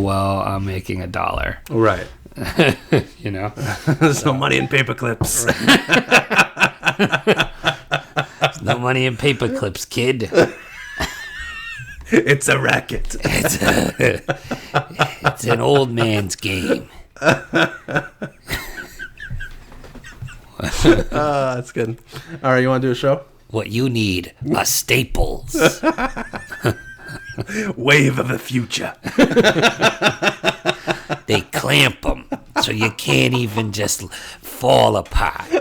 well, I'm making $1. Right. You know? There's no money in paper clips. No money in paper clips, kid. It's a racket. It's an old man's game. That's good. All right, you want to do a show? What you need are staples. Wave of the future. They clamp them so you can't even just fall apart.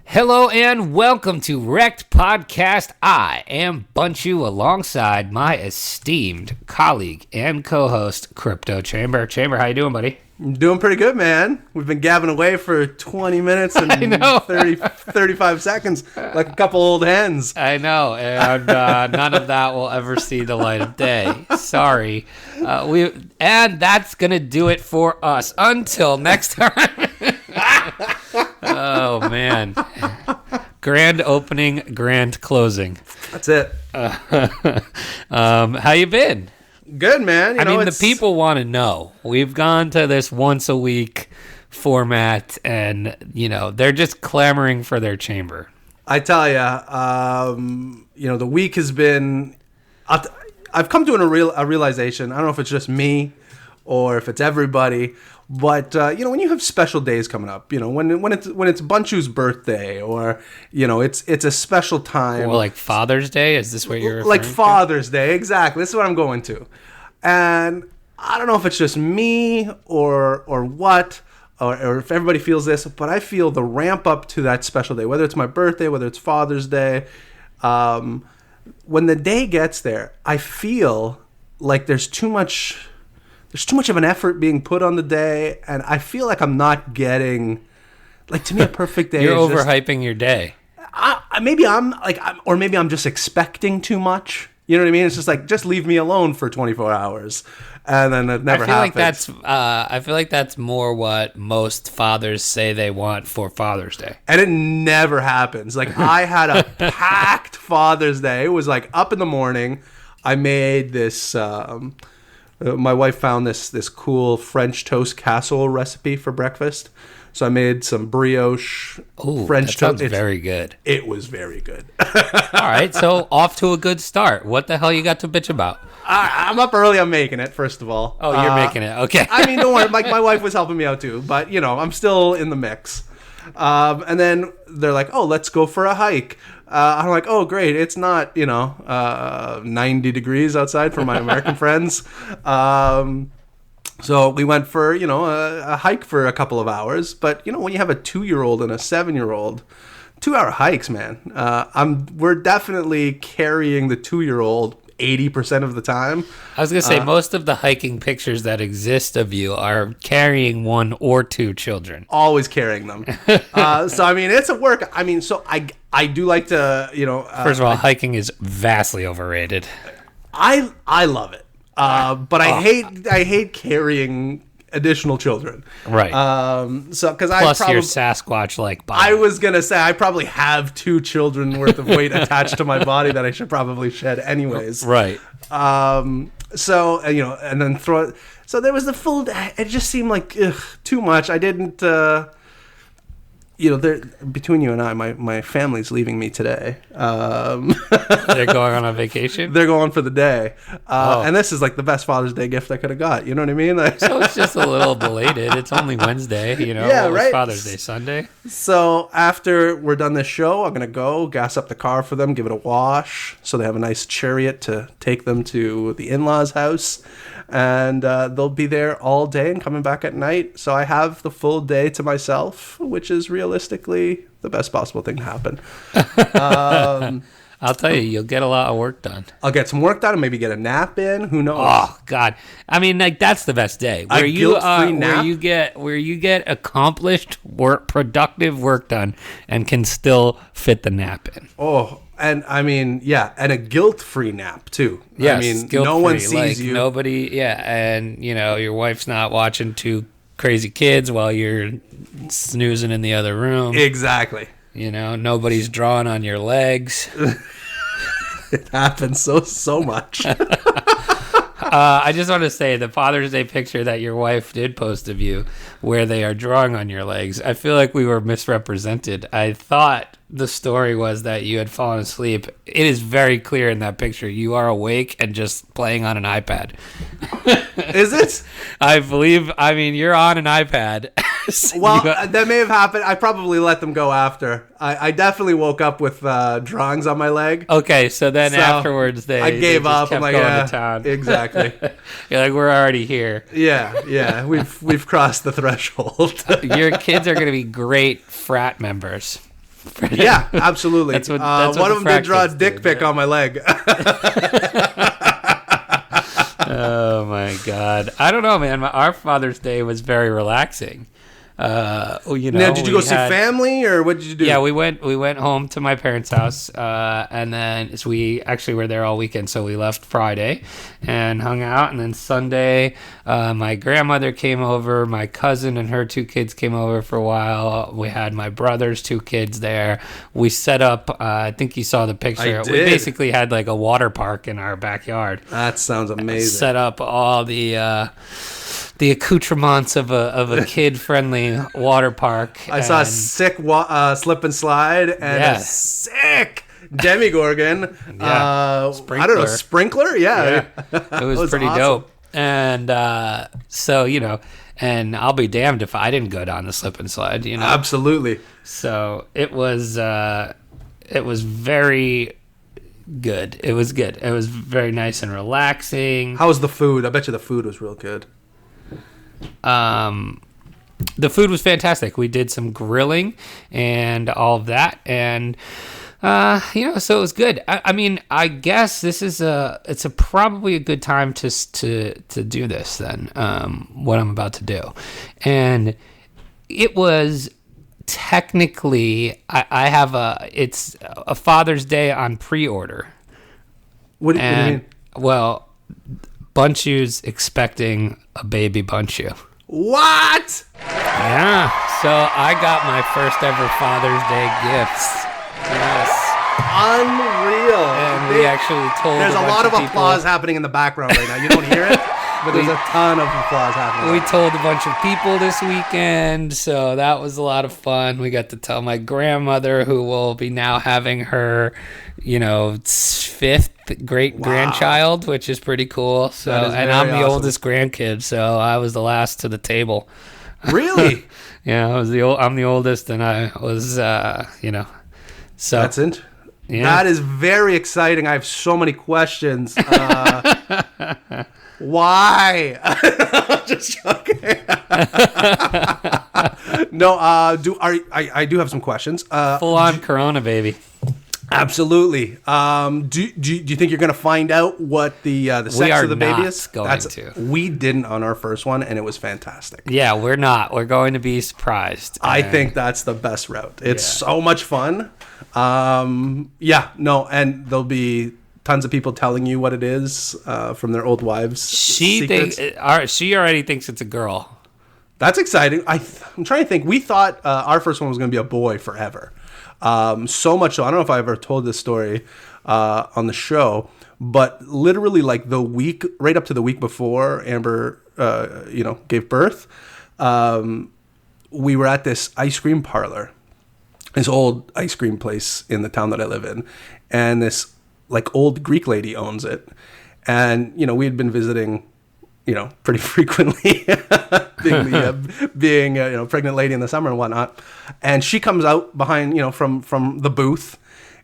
Hello and welcome to REKT Podcast. I am Bunchu alongside my esteemed colleague and co-host, Crypto Chamber. Chamber, how you doing, buddy? Doing pretty good, man. We've been gabbing away for 20 minutes and 35 seconds like a couple old hens. I know, and none of that will ever see the light of day. Sorry. And that's going to do it for us. Until next time. Oh, man. Grand opening, grand closing. That's it. How you been? Good, man. The people want to know. We've gone to this once a week format, and, they're just clamoring for their chamber. I tell you, the week has been... I've come to a realization. I don't know if it's just me or if it's everybody, but when you have special days coming up, when it's Bunchu's birthday, or it's a special time. Well, like Father's Day, is this what you're referring like to? Father's Day, exactly. This is what I'm going to, and I don't know if it's just me or what, or if everybody feels this, but I feel the ramp up to that special day, whether it's my birthday, whether it's Father's Day. When the day gets there, I feel like there's too much of an effort being put on the day, and I feel like I'm not getting, to me, a perfect day. You're overhyping your day. Maybe I'm just expecting too much. You know what I mean? It's just just leave me alone for 24 hours, and then it never happens. I feel like that's more what most fathers say they want for Father's Day, and it never happens. I had a packed Father's Day. It was up in the morning. I made this. My wife found this cool French toast casserole recipe for breakfast. So I made some brioche French toast. Sounds very good. It was very good. All right, so off to a good start. What the hell you got to bitch about? I'm up early. I'm making it, first of all. Oh, you're making it. Okay. Don't worry. My wife was helping me out too, but I'm still in the mix. And then they're like, "Oh, let's go for a hike." I'm like, "Oh, great! It's not 90 degrees outside for my American friends." So we went for a hike for a couple of hours. But when you have a 2-year-old and a 7-year-old, 2-hour hikes, man. We're definitely carrying the 2-year-old 80% of the time. I was gonna say most of the hiking pictures that exist of you are carrying 1 or 2 children. Always carrying them. So it's a work. So I do like to First of all, hiking is vastly overrated. I love it. But I hate carrying additional children. Right. Plus your Sasquatch-like body. I was gonna say I probably have 2 children worth of weight attached to my body that I should probably shed anyways. Right. And then throw it. So there was the full. It just seemed like too much. I didn't. Between you and I, my family's leaving me today. They're going on a vacation? They're going for the day. And this is the best Father's Day gift I could have got. You know what I mean? So it's just a little belated. It's only Wednesday, Yeah, right? Father's Day Sunday. So after we're done this show, I'm going to go gas up the car for them, give it a wash, so they have a nice chariot to take them to the in-laws' house. And they'll be there all day and coming back at night. So I have the full day to myself, which is realistically the best possible thing to happen. I'll tell you, you'll get a lot of work done. I'll get some work done and maybe get a nap in. Who knows? Oh God! I mean, like that's the best day where nap? where you get accomplished work, productive work done, and can still fit the nap in. Oh, and I mean, yeah, and a guilt-free nap too. Yes, I mean, guilt-free. no one sees like, you. Nobody, yeah, and your wife's not watching two crazy kids while you're snoozing in the other room. Exactly. Nobody's drawing on your legs. It happens so much. I just want to say the Father's Day picture that your wife did post of you where they are drawing on your legs, I feel like we were misrepresented. I thought the story was that you had fallen asleep. It is very clear in that picture. You are awake and just playing on an iPad. Is it? I mean, you're on an iPad. Well, that may have happened. I probably let them go after. I definitely woke up with drawings on my leg. Okay, so then afterwards I gave up. I'm like, going to town. Exactly. You're like, we're already here. Yeah. We've crossed the threshold. Your kids are going to be great frat members. Yeah, absolutely. That's what one of them did draw a dick pic on my leg. Oh my God! I don't know, man. Our Father's Day was very relaxing. Now, did you go see family, or what did you do? Yeah, we went home to my parents' house, and then we actually were there all weekend. So we left Friday and hung out, and then Sunday, my grandmother came over, my cousin and her two kids came over for a while. We had my brother's two kids there. We set up. I think you saw the picture. We basically had like a water park in our backyard. That sounds amazing. Set up all the accoutrements of a kid-friendly water park. I saw a sick slip and slide and a sick Demigorgon. I don't know, sprinkler? Yeah. It was pretty awesome. Dope. And and I'll be damned if I didn't go down the slip and slide. Absolutely. So it was very good. It was good. It was very nice and relaxing. How was the food? I bet you the food was real good. The food was fantastic. We did some grilling and all of that, and so it was good. I mean, I guess this is probably a good time to do this then. What I'm about to do, and it was technically I have it's a Father's Day on pre-order. What do you mean? Well, Bunchu's expecting a baby Bunchu. What? Yeah. So I got my first ever Father's Day gifts. Yes. Unreal. And we actually told There's a lot of applause happening in the background right now. You don't hear it? But there's a ton of applause happening. We told a bunch of people this weekend, so that was a lot of fun. We got to tell my grandmother, who will be now having her, fifth great grandchild, which is pretty cool. So, and I'm the oldest grandkid, so I was the last to the table. Really? Yeah, I'm the oldest, and I was, So that's it. Yeah. That is very exciting. I have so many questions. Why? Just joking. No, I do have some questions. Full on Corona, baby. Absolutely. Do you think you're going to find out what the sex of the baby is? We didn't on our first one, and it was fantastic. Yeah, we're not. We're going to be surprised. I think that's the best route. It's so much fun. And there'll be tons of people telling you what it is from their old wives. She already thinks it's a girl. That's exciting. I'm trying to think. We thought our first one was going to be a boy forever. So much so, I don't know if I ever told this story on the show, but literally like the week, right up to the week before Amber, gave birth, we were at this ice cream parlor, this old ice cream place in the town that I live in, and this like old Greek lady owns it, and we had been visiting, pretty frequently, being a pregnant lady in the summer and whatnot. And she comes out behind, from the booth,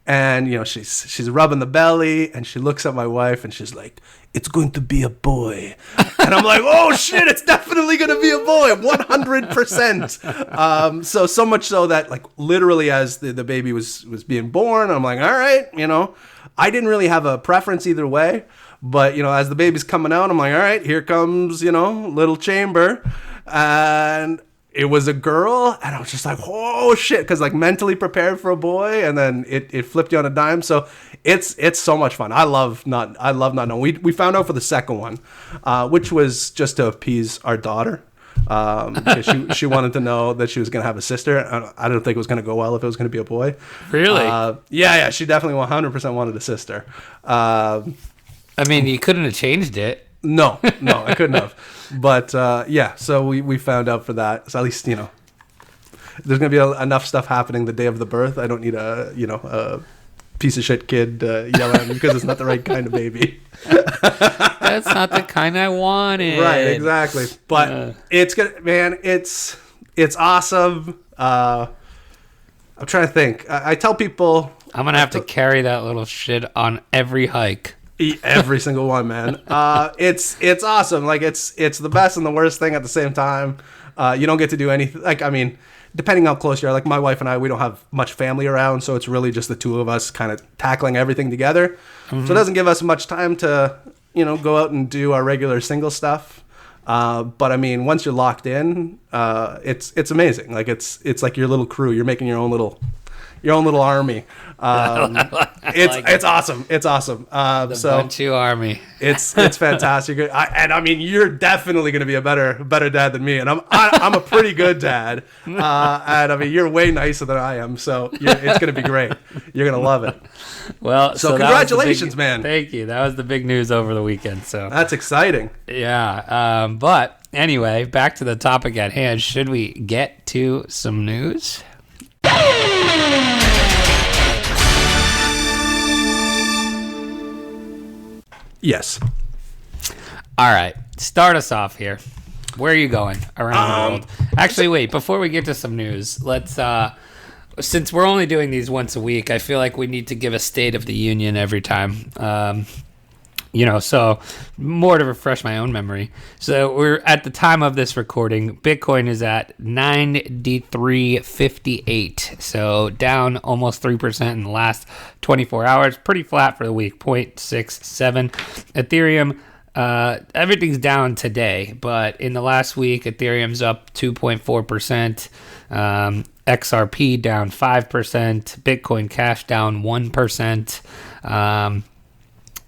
And, she's rubbing the belly, and she looks at my wife, and she's like, "It's going to be a boy." And I'm like, "Oh, shit, it's definitely going to be a boy, 100%. So much so that, like, literally as the baby was being born, I'm like, all right, I didn't really have a preference either way. But, as the baby's coming out, I'm like, all right, here comes, little Chamber. And it was a girl, and I was just like, oh shit, because like mentally prepared for a boy, and then it flipped you on a dime. So it's so much fun. I love not knowing. We found out for the second one, which was just to appease our daughter. She wanted to know that she was going to have a sister. I don't think it was going to go well if it was going to be a boy. Really? Yeah, she definitely 100% wanted a sister. I mean, you couldn't have changed it. No, I couldn't have. But yeah, so we found out for that. So at least, there's going to be enough stuff happening the day of the birth. I don't need a piece of shit kid yelling at me because it's not the right kind of baby. That's not the kind I wanted. Right, exactly. But it's good, man. It's awesome. I'm trying to think. I tell people I'm going to have to carry that little shit on every hike. Every single one, man. It's awesome. Like it's the best and the worst thing at the same time. You don't get to do anything. Like, I mean, depending how close you are. Like my wife and I, we don't have much family around, so it's really just the two of us kind of tackling everything together. Mm-hmm. So it doesn't give us much time to go out and do our regular single stuff. But I mean, once you're locked in, it's amazing. Like it's like your little crew. You're making your own little army. It's awesome. It's awesome. The Bunchu army. It's fantastic. I mean, you're definitely going to be a better dad than me, and I'm a pretty good dad. And I mean, you're way nicer than I am, so it's going to be great. You're going to love it. Well, so congratulations, man. Thank you. That was the big news over the weekend. So that's exciting. Yeah. But anyway, back to the topic at hand. Should we get to some news? Yes. All right. Start us off here. Where are you going around the world? Actually, wait. Before we get to some news, let's. Since we're only doing these once a week, I feel like we need to give a State of the Union every time. So more to refresh my own memory. So we're at the time of this recording, Bitcoin is at 93.58. So down almost 3% in the last 24 hours. Pretty flat for the week, 0.67. Ethereum, everything's down today, but in the last week, Ethereum's up 2.4%. XRP down 5%. Bitcoin Cash down 1%.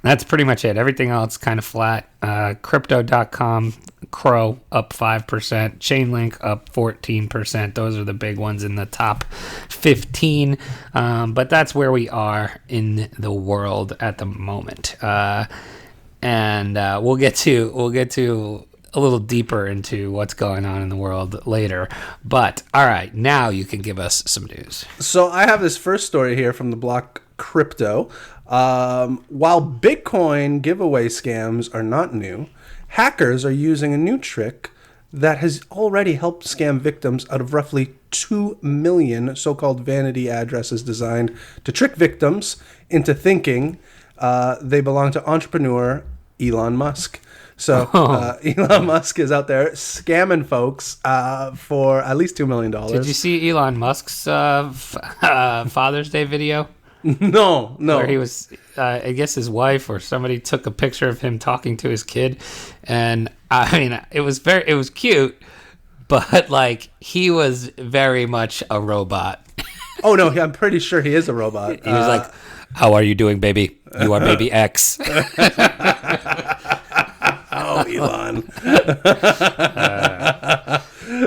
That's pretty much it. Everything else kind of flat. Crypto.com, Crow up 5%. Chainlink up 14%. Those are the big ones in the top 15. But that's where we are in the world at the moment. And we'll get to a little deeper into what's going on in the world later. But all right, now you can give us some news. So I have this first story here from the block Crypto. While Bitcoin giveaway scams are not new, hackers are using a new trick that has already helped scam victims out of roughly 2 million so-called vanity addresses designed to trick victims into thinking they belong to entrepreneur Elon Musk. So Elon Musk is out there scamming folks for at least $2 million. Did you see Elon Musk's Father's Day video? No. Where he was, I guess his wife or somebody took a picture of him talking to his kid, and I mean, it was cute, but like he was very much a robot. Oh no, I'm pretty sure he is a robot. He was like, "How are you doing, baby? You are baby X." Oh, Elon.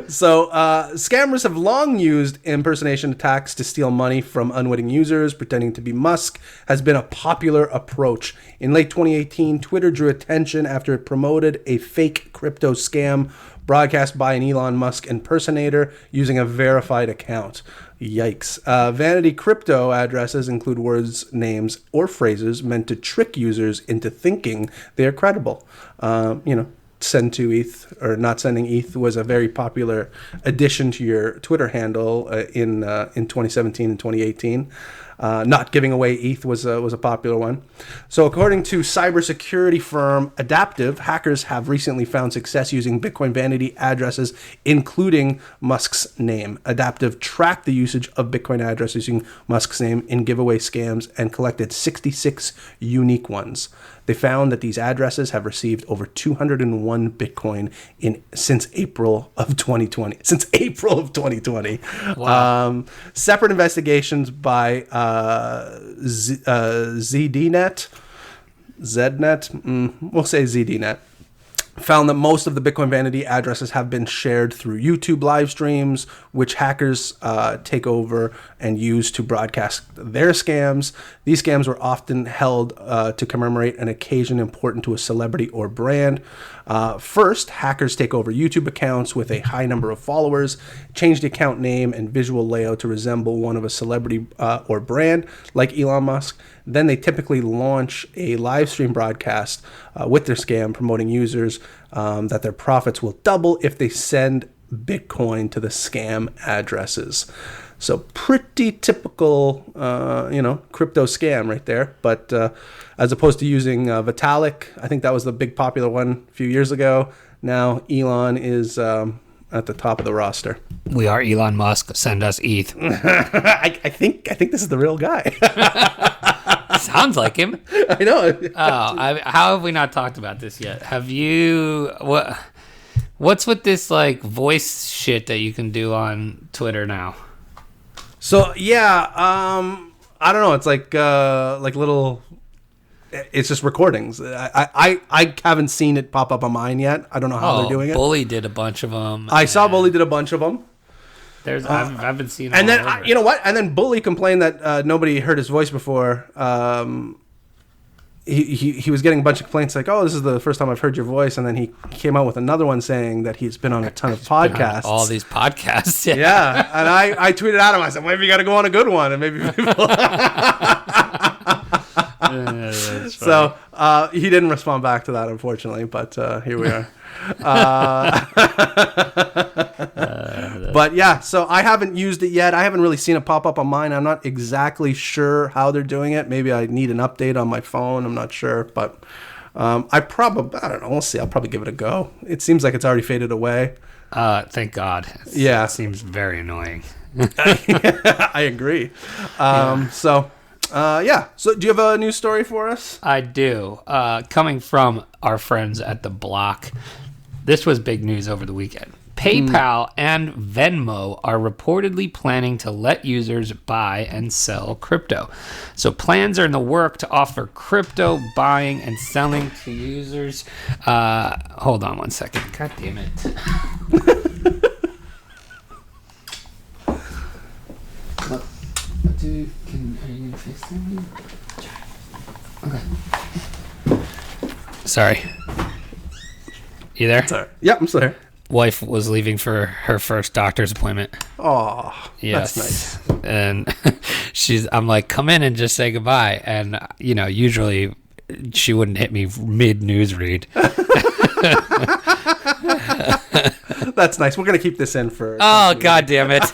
So, scammers have long used impersonation attacks to steal money from unwitting users. Pretending to be Musk has been a popular approach. In late 2018, Twitter drew attention after it promoted a fake crypto scam broadcast by an Elon Musk impersonator using a verified account. Yikes. Vanity crypto addresses include words, names, or phrases meant to trick users into thinking they are credible. Send to ETH or not sending ETH was a very popular addition to your Twitter handle in 2017 and 2018. Not giving away ETH was a popular one. So according to cybersecurity firm Adaptive, hackers have recently found success using Bitcoin vanity addresses, including Musk's name. Adaptive tracked the usage of Bitcoin addresses using Musk's name in giveaway scams and collected 66 unique ones. They found that these addresses have received over 201 Bitcoin since April of 2020. Since April of 2020. Wow. Separate investigations by ZDNet, we'll say ZDNet, found that most of the Bitcoin vanity addresses have been shared through YouTube live streams, which hackers take over and use to broadcast their scams. These scams were often held to commemorate an occasion important to a celebrity or brand. First, hackers take over YouTube accounts with a high number of followers, change the account name and visual layout to resemble one of a celebrity or brand like Elon Musk. Then they typically launch a live stream broadcast with their scam, promoting users that their profits will double if they send Bitcoin to the scam addresses. So pretty typical, crypto scam right there. But as opposed to using Vitalik, I think that was the big popular one a few years ago. Now Elon is at the top of the roster. We are Elon Musk. Send us ETH. I think this is the real guy. Sounds like him. I know. How have we not talked about this yet? Have you? What's with this like voice shit that you can do on Twitter now? So yeah, I don't know. It's like little. It's just recordings. I haven't seen it pop up on mine yet. I don't know how they're doing it. Bully did a bunch of them. I saw Bully did a bunch of them. I've been seeing. And then you know what? And then Bully complained that nobody heard his voice before. He was getting a bunch of complaints like, "Oh, this is the first time I've heard your voice," and then he came out with another one saying that he's been on a ton of podcasts. All these podcasts, yeah. And I tweeted at him. I said, "Maybe you got to go on a good one," and maybe people. So he didn't respond back to that, unfortunately. But here we are. But yeah, so I haven't used it yet. I haven't really seen it pop up on mine. I'm not exactly sure how they're doing it. Maybe I need an update on my phone. I'm not sure, but I don't know. We'll see. I'll probably give it a go. It seems like it's already faded away. Thank God. It seems very annoying. I agree. So do you have a news story for us? I do. Coming from our friends at The Block, this was big news over the weekend. PayPal and Venmo are reportedly planning to let users buy and sell crypto. So plans are in the work to offer crypto buying and selling to users. Hold on one second. God damn it. Are you going to FaceTime me? Okay. Sorry. You there? Sorry. Yep, I'm still here. Wife was leaving for her first doctor's appointment. Oh, yes. That's nice. And I'm like, come in and just say goodbye. And, usually she wouldn't hit me mid-news read. That's nice. We're going to keep this in for... Oh, God damn it.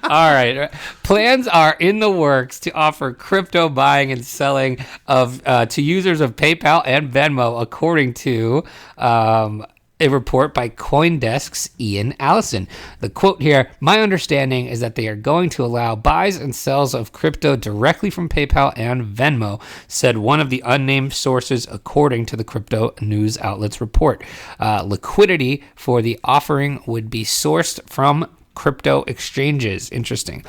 All right. Plans are in the works to offer crypto buying and selling to users of PayPal and Venmo, according to a report by CoinDesk's Ian Allison. The quote here, "My understanding is that they are going to allow buys and sells of crypto directly from PayPal and Venmo," said one of the unnamed sources, according to the crypto news outlet's report. Liquidity for the offering would be sourced from crypto exchanges. Interesting.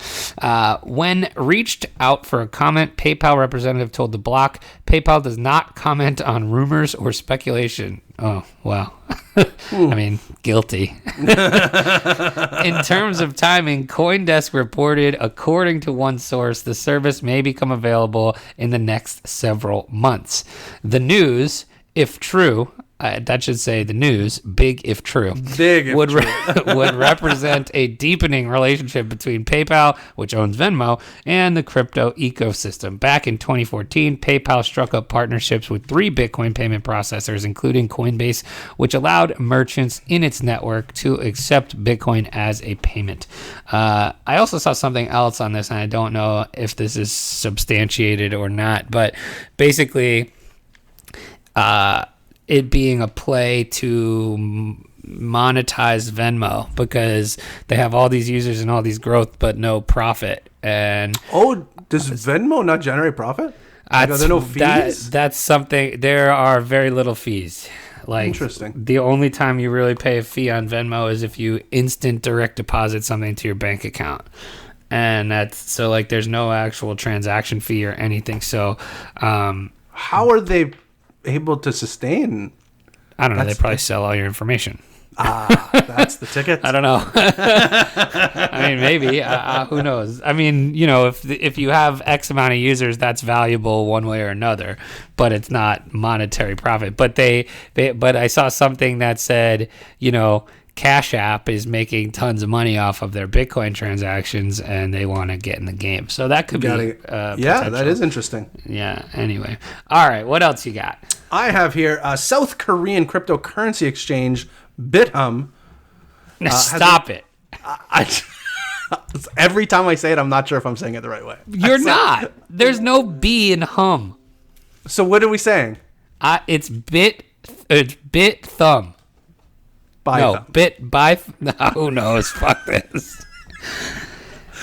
When reached out for a comment, PayPal representative told The Block, PayPal does not comment on rumors or speculation. Oh, wow. I mean, guilty. In terms of timing, CoinDesk reported, according to one source, the service may become available in the next several months. The news, if true, that should say the news, big if true, would represent a deepening relationship between PayPal, which owns Venmo, and the crypto ecosystem. Back in 2014, PayPal struck up partnerships with 3 Bitcoin payment processors, including Coinbase, which allowed merchants in its network to accept Bitcoin as a payment. I also saw something else on this, and I don't know if this is substantiated or not, but basically it being a play to monetize Venmo because they have all these users and all these growth but no profit. And does Venmo not generate profit? Are there no fees? That's something. There are very little fees. Interesting. The only time you really pay a fee on Venmo is if you instant direct deposit something to your bank account. And that's so there's no actual transaction fee or anything. So how are they able to sustain? I don't know. They probably sell all your information. That's the ticket. I don't know. I mean, maybe. Who knows? I mean, if you have X amount of users, that's valuable one way or another, but it's not monetary profit. But but I saw something that said, Cash App is making tons of money off of their Bitcoin transactions, and they want to get in the game. So that could be that is interesting. Yeah. Anyway, all right. What else you got? I have here South Korean cryptocurrency exchange Bitthumb. Stop it. Every time I say it, I'm not sure if I'm saying it the right way. You're not. There's no B in hum. So what are we saying? It's Bitthumb. Who knows? Fuck this.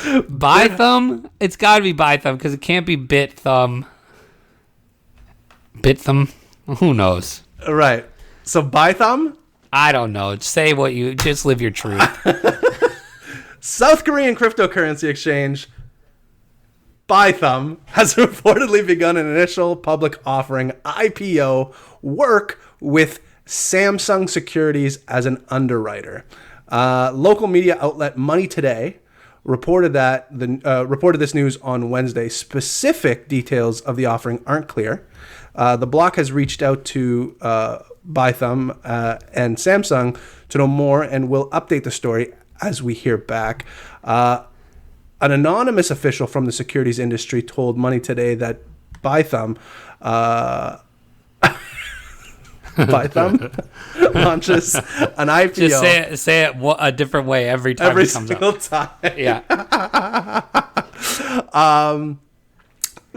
Bitthumb? It's got to be Bitthumb because it can't be Bitthumb. Bitthumb? Who knows? Right. So Bitthumb? I don't know. Just live your truth. South Korean cryptocurrency exchange Bitthumb has reportedly begun an initial public offering IPO work with Samsung Securities as an underwriter. Local media outlet Money Today reported this news on Wednesday. Specific details of the offering aren't clear. The block has reached out to Bitthumb and Samsung to know more, and will update the story as we hear back. An anonymous official from the securities industry told Money Today that Bitthumb launches an IPO. Just say it a different way every time. Every it comes single up. time. Yeah.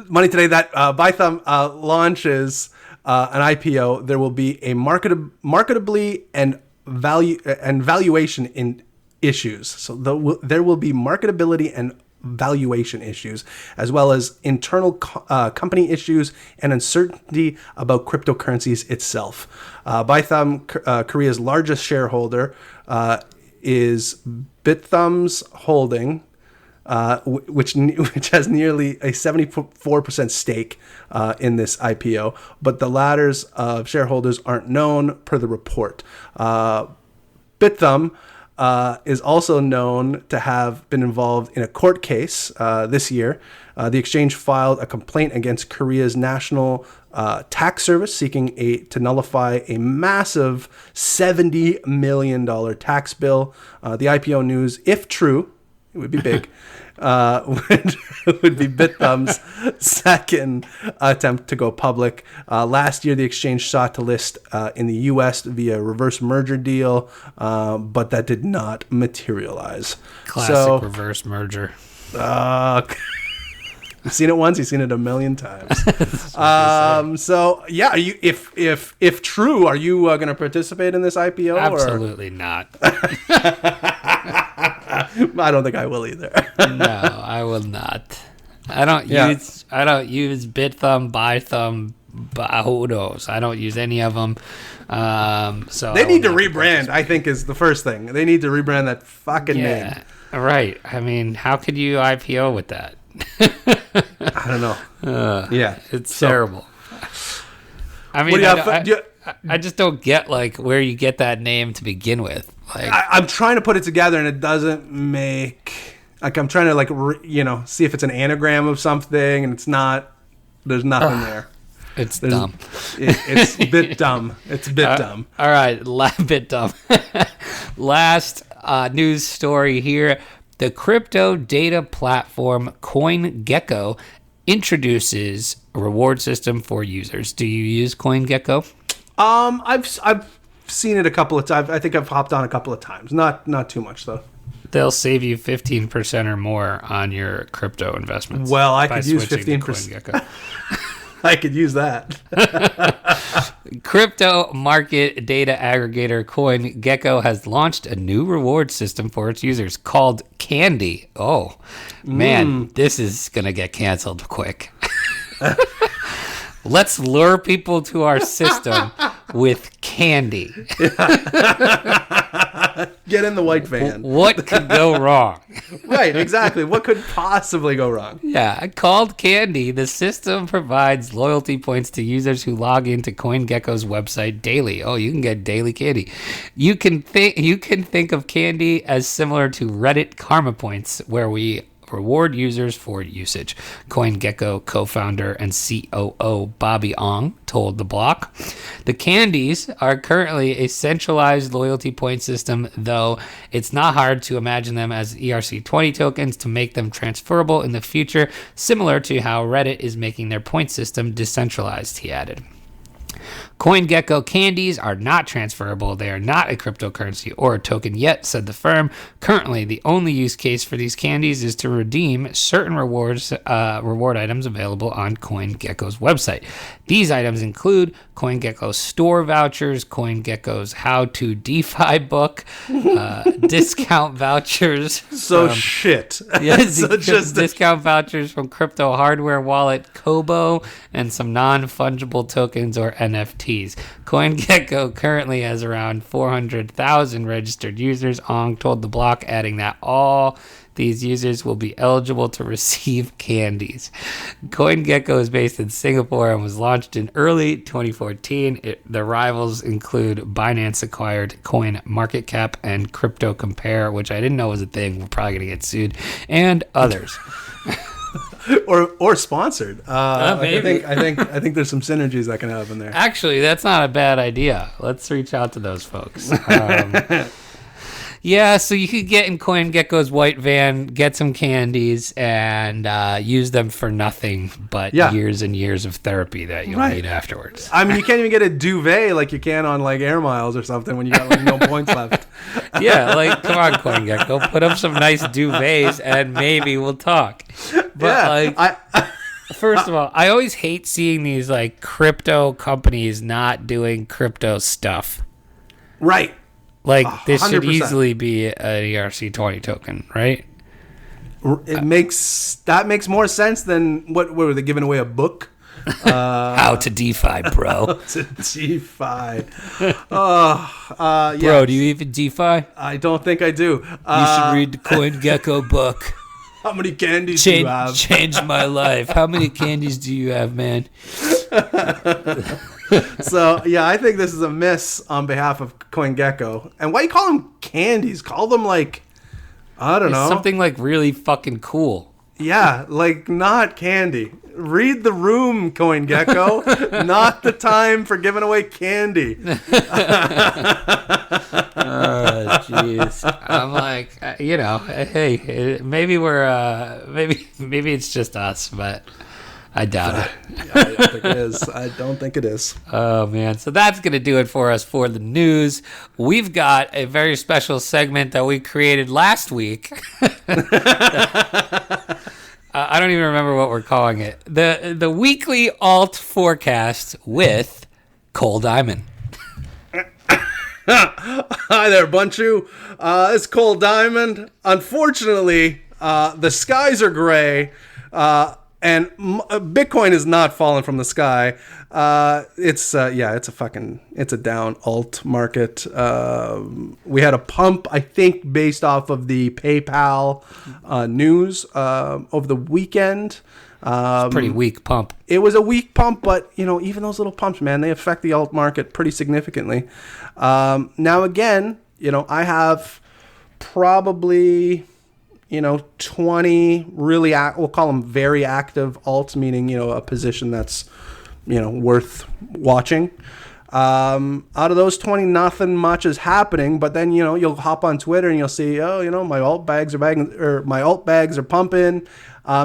Money Today that Bitthumb launches an IPO. There will be a marketably and valuation in issues. So there will be marketability and valuation issues, as well as internal company issues and uncertainty about cryptocurrencies itself. Bitthumb, Korea's largest shareholder, is Biththumb's holding, which has nearly a 74% stake in this IPO, but the latter's shareholders aren't known per the report. Bitthumb is also known to have been involved in a court case this year. The exchange filed a complaint against Korea's National Tax Service seeking to nullify a massive $70 million tax bill. The IPO news, if true, it would be big, would be Biththumb's second attempt to go public. Last year, the exchange sought to list in the U.S. via reverse merger deal, but that did not materialize. Classic reverse merger. You've seen it once, you've seen it a million times. So yeah, if true, are you going to participate in this IPO? Absolutely not. I don't think I will either. No, I will not. I don't use Bitthumb, Bitthumb, who knows? I don't use any of them. So they need to rebrand. I think is the first thing. They need to rebrand that fucking name. Right. I mean, how could you IPO with that? I don't know. It's terrible. I mean, I just don't get where you get that name to begin with. I'm trying to put it together and it doesn't make. I'm trying to see if it's an anagram of something, and it's not. There's nothing there. It's dumb. It's bit dumb. It's bit dumb. All right, bit dumb. Last news story here. The crypto data platform CoinGecko introduces a reward system for users. Do you use CoinGecko? I've seen it a couple of times. I think I've hopped on a couple of times. Not too much though. They'll save you 15% or more on your crypto investments. Well, I could use 15%. I could use that. Crypto market data aggregator CoinGecko has launched a new reward system for its users called Candy. Oh, man, this is going to get canceled quick. Let's lure people to our system with candy. Get in the white van. What could go wrong? Right, exactly. What could possibly go wrong? Yeah, called Candy, the system provides loyalty points to users who log into CoinGecko's website daily. Oh, you can get daily candy. You can think of Candy as similar to Reddit Karma Points, where we reward users for usage. CoinGecko co-founder and COO Bobby Ong told The Block. The candies are currently a centralized loyalty point system, though it's not hard to imagine them as ERC20 tokens to make them transferable in the future, similar to how Reddit is making their point system decentralized, he added. CoinGecko candies are not transferable. They are not a cryptocurrency or a token yet, said the firm. Currently, the only use case for these candies is to redeem certain reward items available on CoinGecko's website. These items include CoinGecko's store vouchers, CoinGecko's how-to DeFi book, discount vouchers. Shit. Yes, discount vouchers from crypto hardware wallet Kobo and some non-fungible tokens or NFTs. CoinGecko currently has around 400,000 registered users. Ong told The Block, adding that all these users will be eligible to receive candies. CoinGecko is based in Singapore and was launched in early 2014. The rivals include Binance-acquired CoinMarketCap and Crypto Compare, which I didn't know was a thing. We're probably going to get sued, and others. or sponsored. Maybe. I think there's some synergies that can happen there. Actually, that's not a bad idea. Let's reach out to those folks. Yeah, so you could get in CoinGecko's white van, get some candies, and use them for nothing but years and years of therapy that you'll need afterwards. I mean, you can't even get a duvet like you can on like Air Miles or something when you got like no points left. Yeah, like come on, CoinGecko, put up some nice duvets and maybe we'll talk. But first of all, I always hate seeing these like crypto companies not doing crypto stuff. Right. Like, this 100%. should easily be an ERC20 token, right? That makes more sense than what were they giving away a book? How to DeFi, bro. To DeFi. Bro, do you even DeFi? I don't think I do. You should read the CoinGecko book. How many candies do you have? Changed my life. How many candies do you have, man? So, yeah, I think this is a miss on behalf of CoinGecko. And why you call them candies? Call them like, I don't know. Something like really fucking cool. Yeah, like not candy. Read the room, CoinGecko. Not the time for giving away candy. Oh, jeez. I'm like, hey, maybe we're, maybe it's just us, but I doubt it. I don't think it is. I don't think it is. Oh, man. So that's going to do it for us for the news. We've got a very special segment that we created last week. I don't even remember what we're calling it. The weekly alt forecast with Cole Diamond. Hi there, Bunchu. It's Cole Diamond. Unfortunately, the skies are gray. And Bitcoin is not falling from the sky. It's a down alt market. We had a pump, I think, based off of the PayPal news over the weekend. Pretty weak pump. It was a weak pump, but even those little pumps, man, they affect the alt market pretty significantly. Now again, I have probably 20 really, we'll call them very active alts, meaning, a position that's, worth watching. Out of those 20, nothing much is happening. But then you'll hop on Twitter and you'll see, my alt bags are pumping.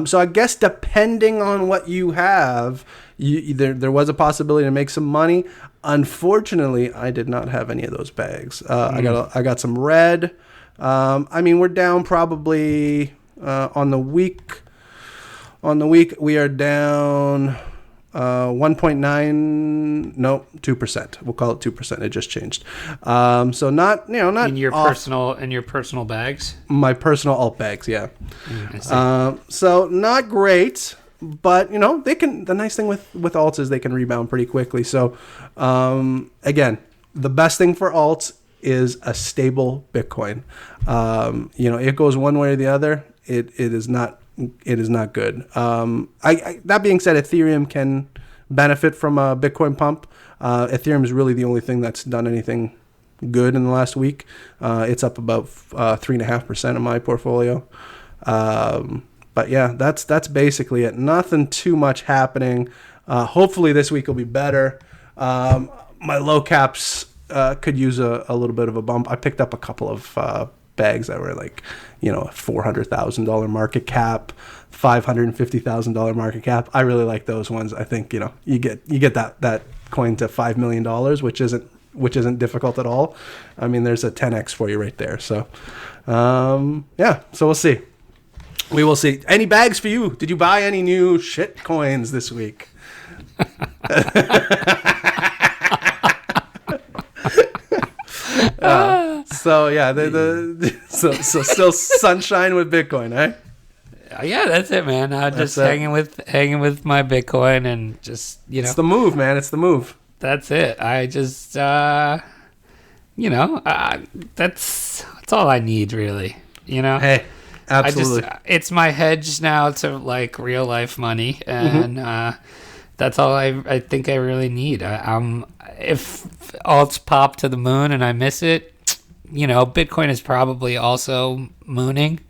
So I guess depending on what you have, there was a possibility to make some money. Unfortunately, I did not have any of those bags. I got some red. We're down probably on the week. On the week, we are down 1.9, no, 2%. We'll call it 2%. It just changed. So not in your off. personal bags. My personal alt bags, yeah. So not great, but they can. The nice thing with alts is they can rebound pretty quickly. So again, the best thing for alts is a stable Bitcoin. It goes one way or the other. It is not good. That being said, Ethereum can benefit from a Bitcoin pump. Ethereum is really the only thing that's done anything good in the last week. It's up about 3.5% of my portfolio. But yeah, that's basically it. Nothing too much happening. Hopefully this week will be better. My low caps could use a little bit of a bump. I picked up a couple of bags that were like, $400,000 market cap, $550,000 market cap. I really like those ones. I think you get that coin to $5 million, which isn't difficult at all. There's a 10x for you right there. So so we'll see. We will see. Any bags for you? Did you buy any new shit coins this week? So yeah, so still sunshine with Bitcoin, eh? Yeah, that's it, man. Just hanging with my Bitcoin and just It's the move, man. It's the move. That's it. I just that's all I need, really. Hey, absolutely. It's my hedge now to like real life money, and that's all I think I really need. If alts pop to the moon and I miss it, Bitcoin is probably also mooning,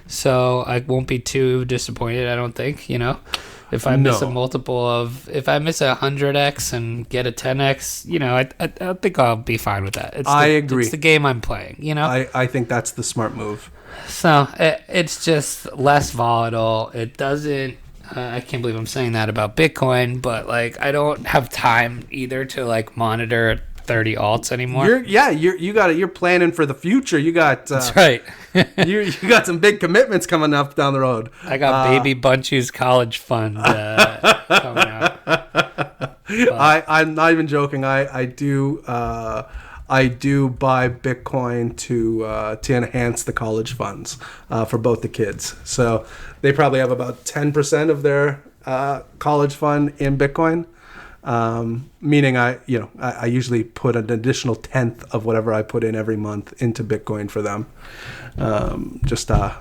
so I won't be too disappointed. I don't think. If I miss a 100x and get a 10x, I think I'll be fine with that. I agree. It's the game I'm playing. I think that's the smart move. So it's just less volatile. It doesn't. I can't believe I'm saying that about Bitcoin, but I don't have time either to monitor 30 alts anymore. You're planning for the future. You got that's right. you got some big commitments coming up down the road. I got baby Bunchu's college fund coming out. I'm not even joking. I do buy Bitcoin to enhance the college funds for both the kids. So they probably have about 10% of their college fund in Bitcoin. Meaning I usually put an additional 10th of whatever I put in every month into Bitcoin for them. Just to,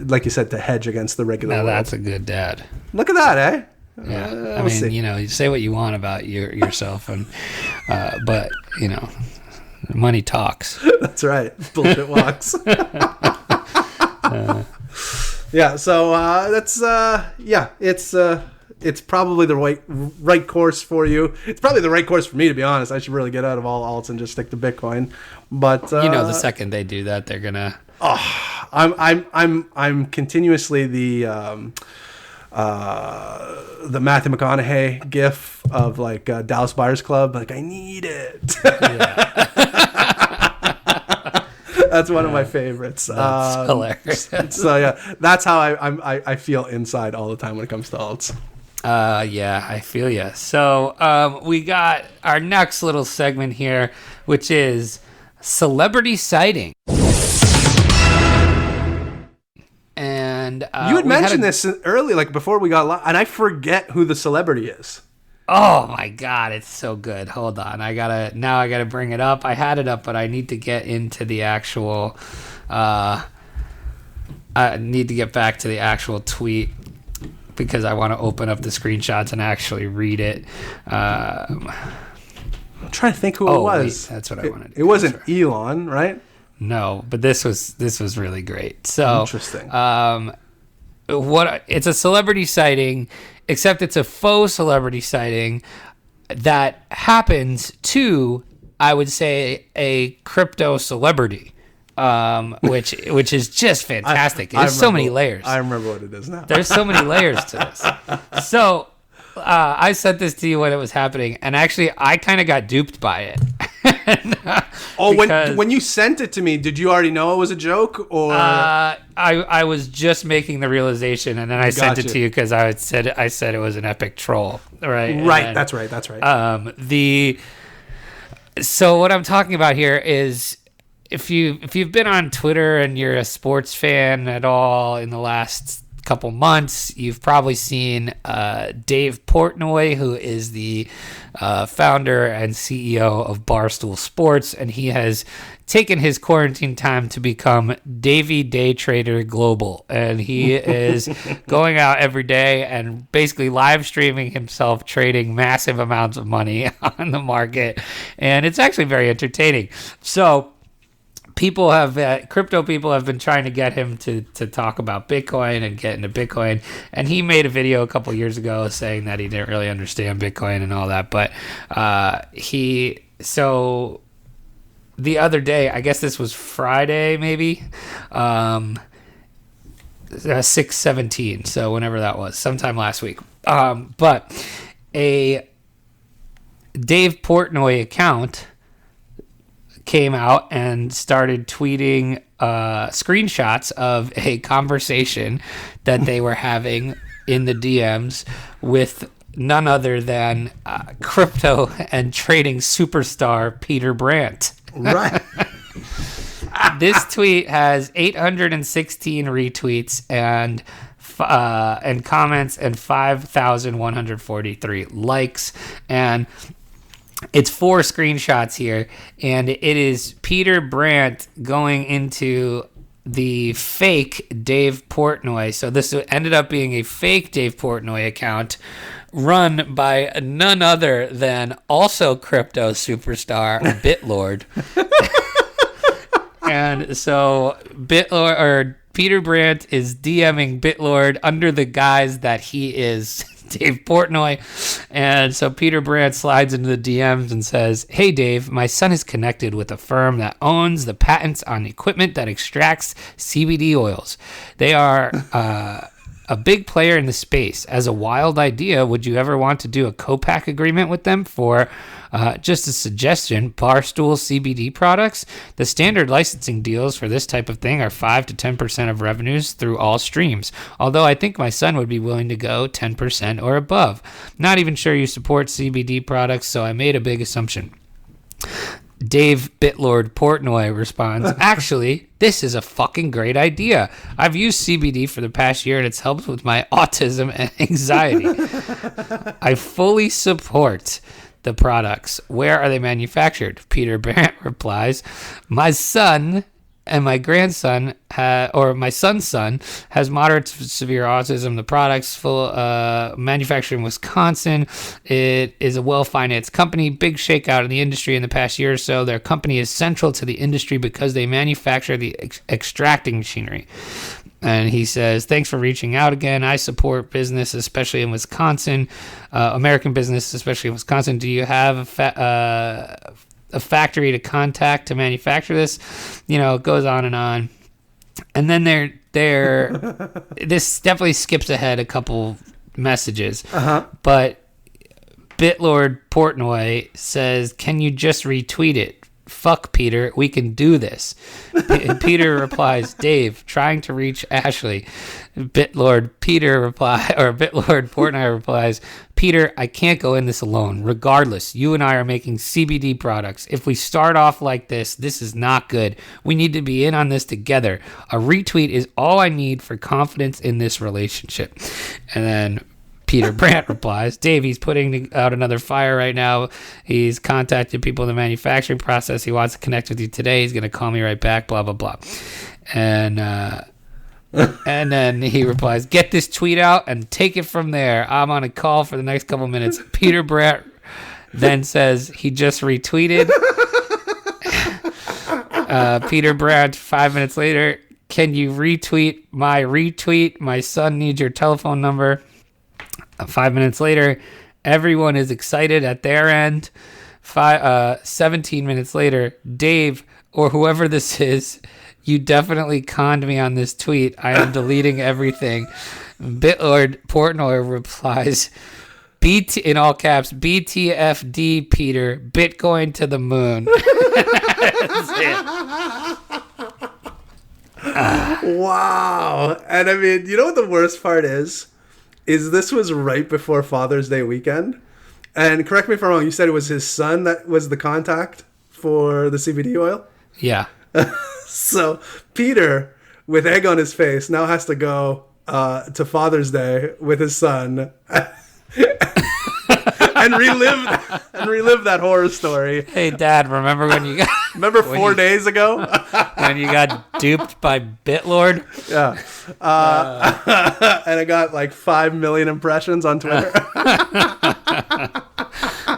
like you said, to hedge against the regular world. That's a good dad. Look at that, eh? Yeah. You say what you want about yourself, and but money talks. That's right. Bullshit walks. Yeah. So it's probably the right course for you. It's probably the right course for me, to be honest. I should really get out of all alts and just stick to Bitcoin. But the second they do that, they're gonna. Oh, I'm continuously the Matthew McConaughey gif of Dallas Buyers Club. I need it. Yeah. That's one of my favorites. That's hilarious. So yeah, that's how I feel inside all the time when it comes to alts. Yeah, I feel you. So we got our next little segment here, which is celebrity sighting. And you had mentioned this early, before we got live, and I forget who the celebrity is. Oh my God, it's so good. Hold on, I gotta bring it up. I had it up, but I need to get into the actual. I need to get back to the actual tweet, because I want to open up the screenshots and actually read it. I'm trying to think who it was. Wait, that's what I wanted. It wasn't Elon, right? No, but this was really great. So interesting. It's a celebrity sighting, except it's a faux celebrity sighting that happens to, I would say, a crypto celebrity, which is just fantastic. There's so many layers. I remember what it is now. There's so many layers to this. So I sent this to you when it was happening, and actually I kind of got duped by it. When you sent it to me, did you already know it was a joke, or I was just making the realization, and then I sent it to you because I said it was an epic troll, right? Right, that's right. So what I'm talking about here is if you've been on Twitter and you're a sports fan at all in the last couple months, you've probably seen Dave Portnoy, who is the founder and CEO of Barstool Sports, and he has taken his quarantine time to become Davey Day Trader Global, and he is going out every day and basically live streaming himself trading massive amounts of money on the market, and it's actually very entertaining. So crypto people have been trying to get him to talk about Bitcoin and get into Bitcoin. And he made a video a couple years ago saying that he didn't really understand Bitcoin and all that. But so the other day, I guess this was Friday, maybe, 6/17. So whenever that was, sometime last week. But a Dave Portnoy account came out and started tweeting screenshots of a conversation that they were having in the DMs with none other than crypto and trading superstar Peter Brandt. Right. This tweet has 816 retweets and comments and 5,143 likes, and it's 4 screenshots here, and it is Peter Brandt going into the fake Dave Portnoy. So this ended up being a fake Dave Portnoy account run by none other than also crypto superstar Bitlord. And so Peter Brandt is DMing Bitlord under the guise that he is Dave Portnoy. And so Peter Brandt slides into the DMs and says, "Hey Dave, my son is connected with a firm that owns the patents on equipment that extracts CBD oils. They are a big player in the space. As a wild idea, would you ever want to do a co-pack agreement with them for just a suggestion, Barstool CBD products? The standard licensing deals for this type of thing are 5 to 10% of revenues through all streams. Although I think my son would be willing to go 10% or above. Not even sure you support CBD products, so I made a big assumption." Dave Bitlord Portnoy responds, "Actually, this is a fucking great idea. I've used CBD for the past year and it's helped with my autism and anxiety. I fully support the products. Where are they manufactured?" Peter Brandt replies, "My son and my grandson, or my son's son, has moderate to severe autism. The product's full manufactured in Wisconsin. It is a well-financed company. Big shakeout in the industry in the past year or so. Their company is central to the industry because they manufacture the extracting machinery." And he says, "Thanks for reaching out again. I support business, especially in Wisconsin, American business, especially in Wisconsin. Do you have a factory to contact to manufacture this?" You know, it goes on. And then this definitely skips ahead a couple messages. But Bitlord Portnoy says, "Can you just retweet it? Fuck Peter, we can do this." Peter replies, "Dave, trying to reach Ashley." Bitlord Portnoy replies, "Peter, I can't go in this alone. Regardless, you and I are making CBD products. If we start off like this is not good. We need to be in on this together. A retweet is all I need for confidence in this relationship." And then Peter Brandt replies, "Dave, he's putting out another fire right now. He's contacted people in the manufacturing process. He wants to connect with you today. He's going to call me right back, blah, blah, blah." And then he replies, "Get this tweet out and take it from there. I'm on a call for the next couple minutes." Peter Brandt then says he just retweeted. Peter Brandt, 5 minutes later, "Can you retweet my retweet? My son needs your telephone number." 5 minutes later, Everyone is excited at their end. 17 minutes later, Dave, or whoever this is, you definitely conned me on this tweet. I am deleting everything. Bitlord Portnoy replies, BT in all caps, BTFD, Peter, Bitcoin to the moon. That's it. Wow. And I mean, you know what the worst part is? This was right before Father's Day weekend. And correct me if I'm wrong, you said it was his son that was the contact for the CBD oil? Yeah. So Peter, with egg on his face, now has to go to Father's Day with his son and relive that horror story. Hey, Dad, remember when you got... Remember 4 days ago? when you got duped by Bitlord? Yeah. And I got like 5 million impressions on Twitter.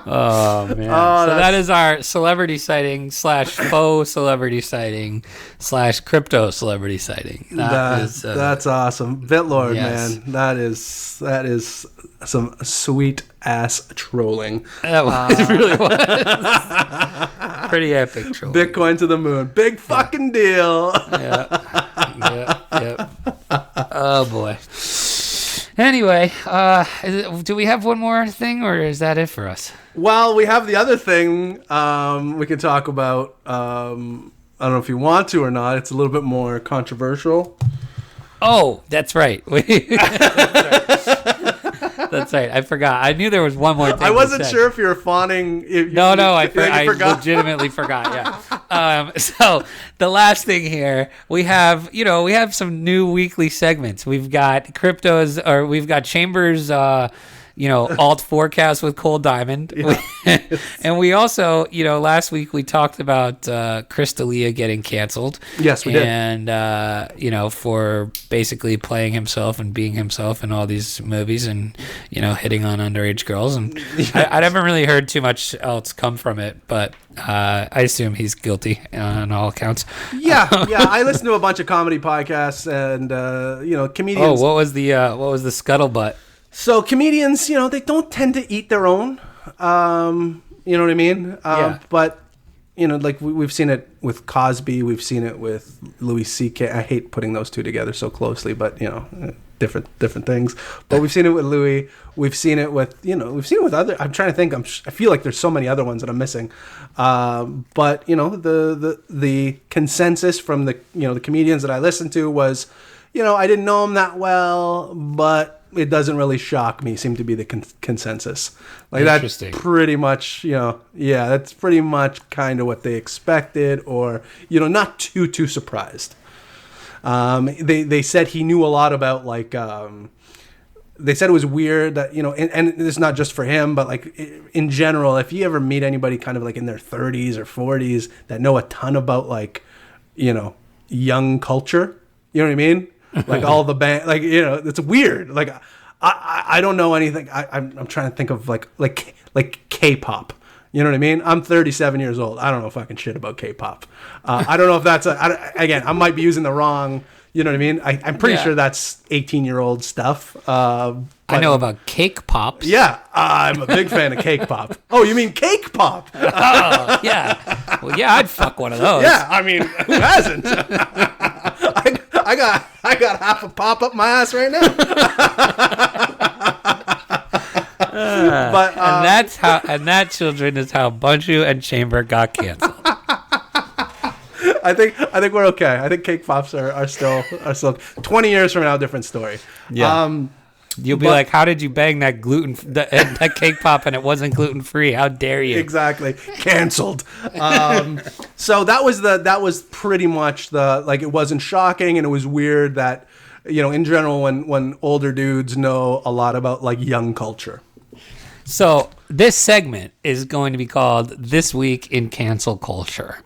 Oh, man. So that is our celebrity sighting / faux celebrity sighting / crypto celebrity sighting. That's awesome. Bitlord, yes. man. That is some sweet ass trolling. That was really was. Pretty epic trolling. Bitcoin to the moon. Big fucking deal. Yeah. Oh, boy. Anyway, do we have one more thing, or is that it for us? Well, we have the other thing we can talk about. I don't know if you want to or not. It's a little bit more controversial. Oh, that's right. That's right. I forgot. I knew there was one more thing. I wasn't sure if you were fawning. I legitimately forgot. Yeah. So the last thing here, we have some new weekly segments. We've got we've got Chambers, alt forecast with Cole Diamond. And we also, last week we talked about Chris D'Elia getting canceled. Yes, we did. And, for basically playing himself and being himself in all these movies and, hitting on underage girls. And I haven't really heard too much else come from it, but I assume he's guilty on all accounts. Yeah. I listen to a bunch of comedy podcasts and, comedians. Oh, what was the scuttlebutt? So comedians, they don't tend to eat their own. You know what I mean? Yeah. But, like we've seen it with Cosby. We've seen it with Louis C.K. I hate putting those two together so closely, but, different things. But we've seen it with Louis. We've seen it with, other. I'm trying to think. I feel like there's so many other ones that I'm missing. But, the consensus from the, the comedians that I listened to was, I didn't know him that well, but it doesn't really shock me, seemed to be the consensus. Like that's pretty much, that's pretty much kind of what they expected, or, not too surprised. They said he knew a lot about, like, they said it was weird that, and it's not just for him, but like in general, if you ever meet anybody kind of like in their 30s or 40s that know a ton about, like, young culture, you know what I mean? Like all the band, like, it's weird. Like I don't know anything. I'm trying to think of like K-pop. You know what I mean? I'm 37 years old. I don't know fucking shit about K-pop. I don't know if that's again, I might be using the wrong. You know what I mean? I'm pretty sure that's 18-year-old stuff. I know about cake pops. Yeah, I'm a big fan of cake pop. Oh, you mean cake pop? Oh, yeah. Well, yeah, I'd fuck one of those. Yeah, I mean, who hasn't? I got half a pop up my ass right now. And that, children, is how Bunchu and Chamber got canceled. I think we're okay. I think cake pops are still 20 years from now, different story. Yeah. You'll be like, how did you bang that that cake pop and it wasn't gluten free? How dare you? Exactly. Canceled. So that was pretty much it wasn't shocking, and it was weird that, in general, when older dudes know a lot about like young culture. So this segment is going to be called This Week in Cancel Culture.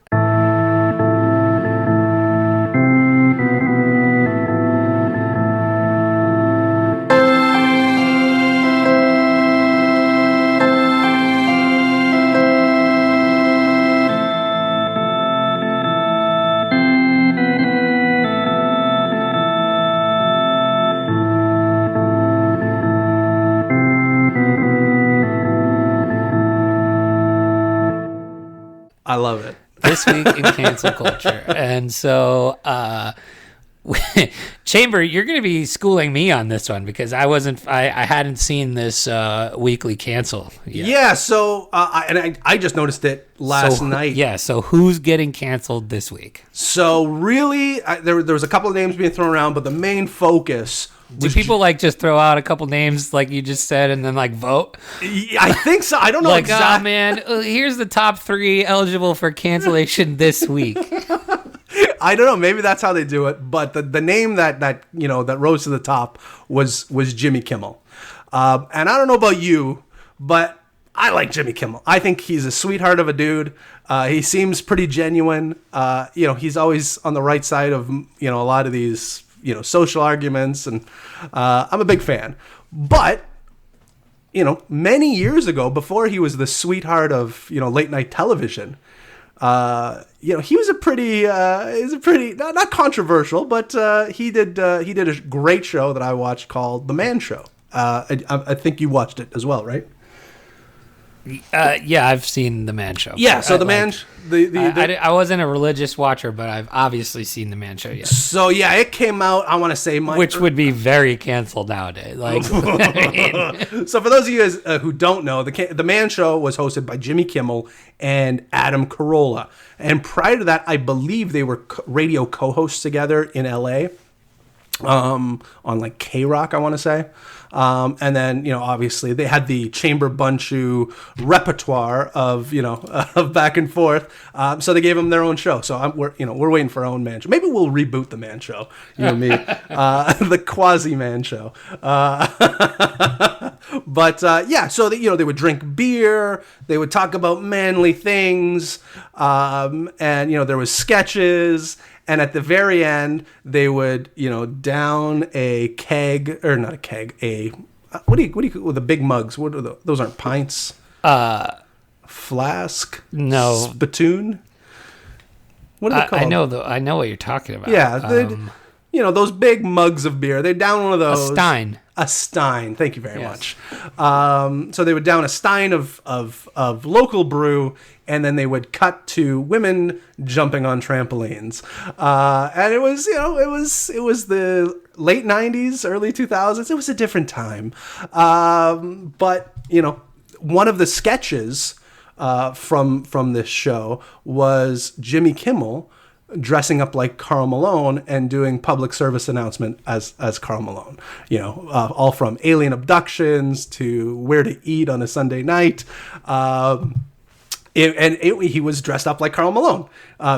I love it. This week in cancel culture. And so, Chamber, you're going to be schooling me on this one because I hadn't seen this weekly cancel yet. Yeah, so I just noticed it last night. Yeah, so who's getting canceled this week? So really, there was a couple of names being thrown around, but the main focus do people like just throw out a couple names like you just said and then like vote? I think so. I don't know like, exactly. Oh man, here's the top 3 eligible for cancellation this week. I don't know. Maybe that's how they do it. But the name that rose to the top was Jimmy Kimmel. And I don't know about you, but I like Jimmy Kimmel. I think he's a sweetheart of a dude. He seems pretty genuine. He's always on the right side of a lot of these social arguments, and I'm a big fan. But many years ago, before he was the sweetheart of late night television, he was a pretty not controversial, but he did a great show that I watched called The Man Show. I think you watched it as well, right? Yeah, I've seen The Man Show. Yeah, so I wasn't a religious watcher, but I've obviously seen The Man Show. Yes. So yeah, it came out. I want to say which would be very canceled nowadays. Like, so for those of you guys who don't know, the Man Show was hosted by Jimmy Kimmel and Adam Carolla, and prior to that, I believe they were radio co-hosts together in L.A. On like K-Rock, I want to say. And then, obviously they had the Chamber Bunchu repertoire of, of back and forth. So they gave them their own show. So we're waiting for our own Man Show. Maybe we'll reboot the Man Show, you and me, the quasi Man Show. But so they would drink beer. They would talk about manly things. And, there was sketches. And at the very end, they would, down a keg, or not a keg, what do you the big mugs? What are those? Aren't pints? Flask? No. Spittoon? What are they called? I know what you're talking about. Yeah, those big mugs of beer. They'd down one of those. A stein. A stein. Thank you very much. So they would down a stein of local brew, and then they would cut to women jumping on trampolines. And it was, it was the late 90s, early 2000s. It was a different time. But, one of the sketches from this show was Jimmy Kimmel dressing up like Karl Malone and doing public service announcement as Karl Malone, all from alien abductions to where to eat on a Sunday night. He was dressed up like Karl Malone,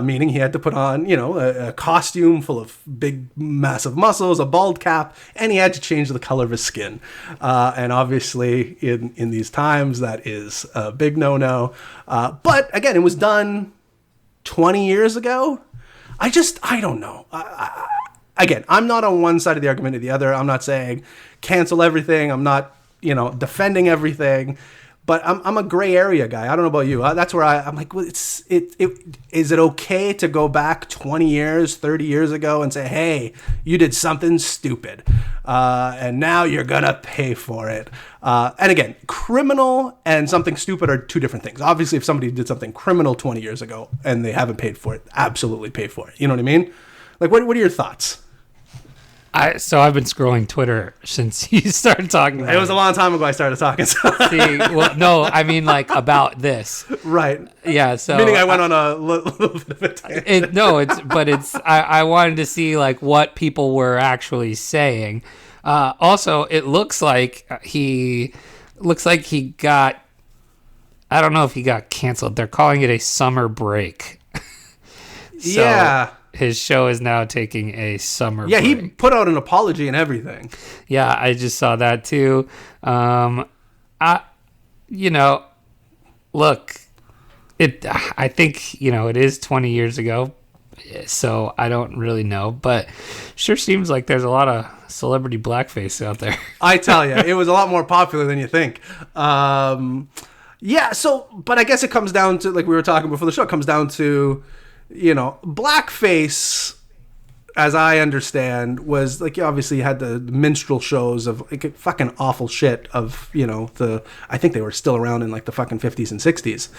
meaning he had to put on, a costume full of big, massive muscles, a bald cap, and he had to change the color of his skin. And obviously, in these times, that is a big no-no. But again, it was done 20 years ago. I don't know. Again, I'm not on one side of the argument or the other. I'm not saying cancel everything. I'm not, defending everything. But I'm a gray area guy. I don't know about you. That's where I'm like, well, is it okay to go back 20 years, 30 years ago and say, hey, you did something stupid, and now you're gonna pay for it? And again, criminal and something stupid are two different things. Obviously, if somebody did something criminal 20 years ago and they haven't paid for it, absolutely pay for it. You know what I mean? Like, what are your thoughts? So I've been scrolling Twitter since you started talking about it. It was a long time ago I started talking. See, well, no, I mean like about this. Right. Yeah, so meaning I went on a little bit of a tangent. I wanted to see like what people were actually saying. Also, it looks like he got, I don't know if he got canceled. They're calling it a summer break. So, yeah. His show is now taking a summer break. Yeah, he put out an apology and everything. Yeah, I just saw that too. Look, I think, it is 20 years ago, so I don't really know, but sure seems like there's a lot of celebrity blackface out there. I tell you, it was a lot more popular than you think. Yeah, but I guess it comes down to, like we were talking before the show, it comes down to, blackface, as I understand, was like obviously you had the minstrel shows of like fucking awful shit of I think they were still around in like the fucking 50s and 60s,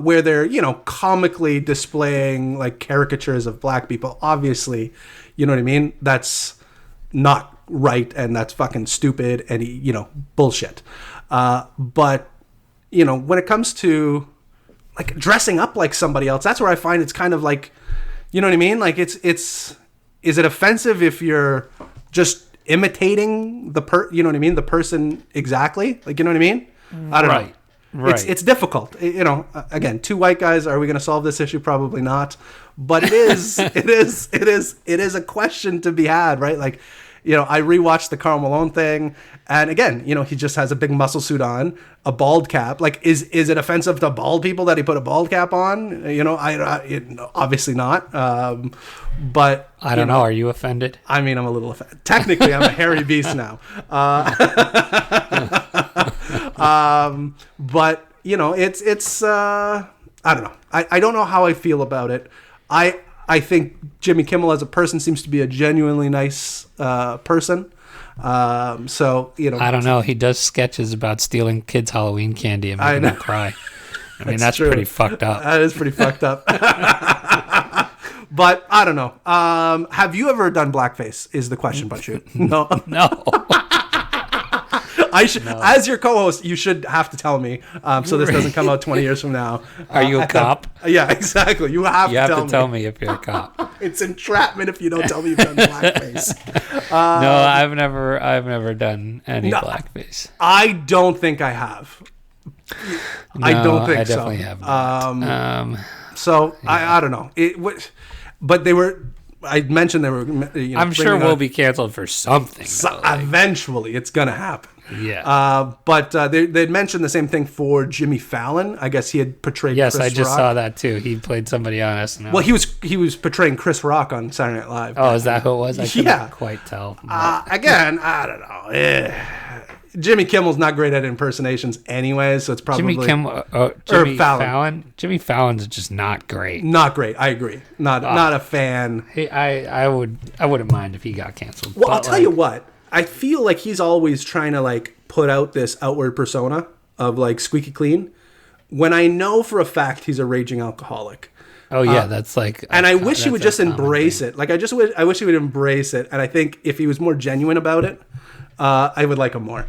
where they're comically displaying like caricatures of black people. Obviously, you know what I mean. That's not right, and that's fucking stupid and bullshit. But when it comes to like dressing up like somebody else, that's where I find it's kind of like, you know what I mean? Like is it offensive if you're just imitating the the person exactly? Like, you know what I mean? I don't know. Right. It's difficult. Again, two white guys, are we going to solve this issue? Probably not. But it is it is a question to be had, right? Like, I rewatched the Karl Malone thing, and again, he just has a big muscle suit on, a bald cap. Like, is it offensive to bald people that he put a bald cap on? Obviously not. But I don't know. Are you offended? I mean, I'm a little offended. Technically, I'm a hairy beast now. But it's I don't know. I don't know how I feel about it. I think Jimmy Kimmel as a person seems to be a genuinely nice person. So I don't know. He does sketches about stealing kids' Halloween candy and making them cry. I mean, that's pretty fucked up. That is pretty fucked up. But I don't know. Have you ever done blackface? Is the question, Bunchu? No. No. I should, as your co-host, you should have to tell me, so this doesn't come out 20 years from now. Are you a cop? Yeah, exactly. You have to tell me if you're a cop. It's entrapment if you don't tell me you've done blackface. No, I've never done any blackface. I don't think I have. No, I don't think I so. definitely have not. So yeah. I don't know. But they were. I mentioned they were. I'm sure we'll be canceled for something. Eventually, it's gonna happen. Yeah. But they'd mentioned the same thing for Jimmy Fallon. I guess he had portrayed. Yes, Chris I just Rock. saw that too. He played somebody on SNL. Well, he was portraying Chris Rock on Saturday Night Live. Oh, is that who it was? I couldn't quite tell. Again, I don't know. Jimmy Kimmel's not great at impersonations anyway, so it's probably Jimmy Fallon. Jimmy Fallon's just not great. Not great. I agree. Not a fan. I wouldn't mind if he got canceled. Well, I'll tell you what. I feel like he's always trying to like put out this outward persona of like squeaky clean, when I know for a fact he's a raging alcoholic. Oh yeah, that's like. And I wish he would just embrace it. Like I wish he would embrace it. And I think if he was more genuine about it, I would like him more.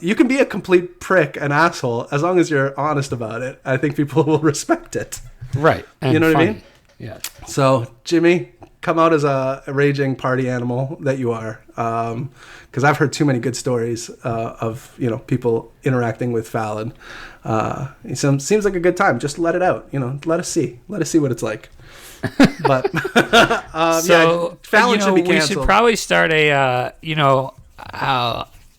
You can be a complete prick, an asshole, as long as you're honest about it. I think people will respect it. Right. And you know what I mean? Yeah. So, Jimmy, come out as a raging party animal that you are. Because I've heard too many good stories of people interacting with Fallon. It seems like a good time. Just let it out. Let us see what it's like. But so Fallon should be canceled. We should probably start a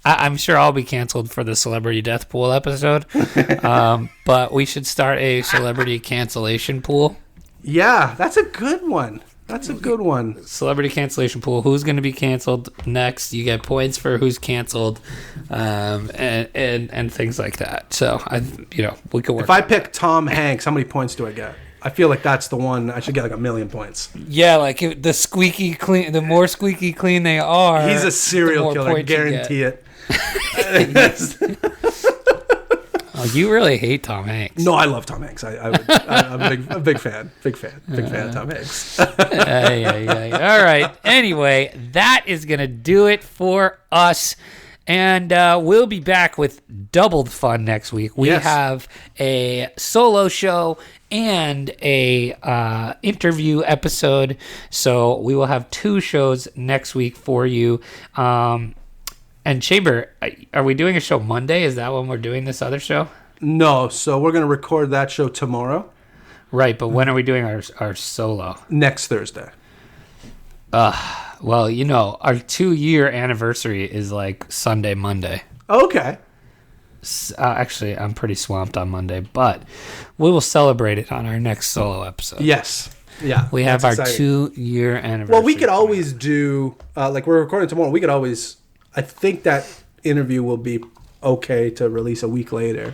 I'm sure I'll be canceled for the celebrity death pool episode, but we should start a celebrity cancellation pool. Yeah, that's a good one. Celebrity cancellation pool. Who's going to be canceled next? You get points for who's canceled, and things like that. So we could work. If I pick Tom Hanks, how many points do I get? I feel like that's the one I should get like 1,000,000 points. Yeah, like the squeaky clean. The more squeaky clean they are, he's a serial killer. Guarantee it. Oh, you really hate Tom Hanks. No, I love Tom Hanks. I'm a big fan. Big fan of Tom Hanks. All right. Anyway, that is going to do it for us. And we'll be back with doubled fun next week. We have a solo show and a interview episode. So we will have 2 shows next week for you. And Chamber, are we doing a show Monday? Is that when we're doing this other show? No, so we're going to record that show tomorrow. Right, but when are we doing our solo? Next Thursday. Well, our 2-year anniversary is like Sunday, Monday. Okay. Actually, I'm pretty swamped on Monday, but we will celebrate it on our next solo episode. Yes. Yeah. We have our exciting 2-year anniversary. Well, we could always do, like we're recording tomorrow, we could always, I think that interview will be okay to release a week later.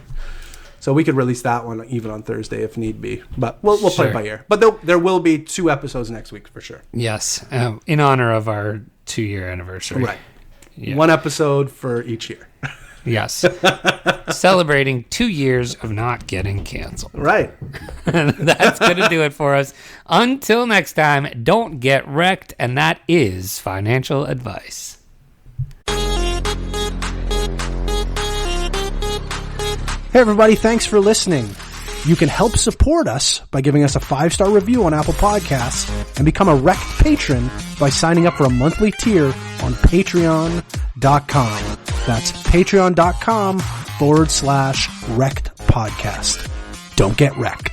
So we could release that one even on Thursday if need be. But we'll play it by ear. But there will be 2 episodes next week for sure. Yes, in honor of our 2-year anniversary. Right. Yeah. 1 episode for each year. Yes. Celebrating 2 years of not getting canceled. Right. That's going to do it for us. Until next time, don't get wrecked, and that is financial advice. Hey everybody, thanks for listening. You can help support us by giving us a 5-star review on Apple Podcasts and become a REKT patron by signing up for a monthly tier on patreon.com. That's patreon.com/REKT podcast. Don't get wrecked.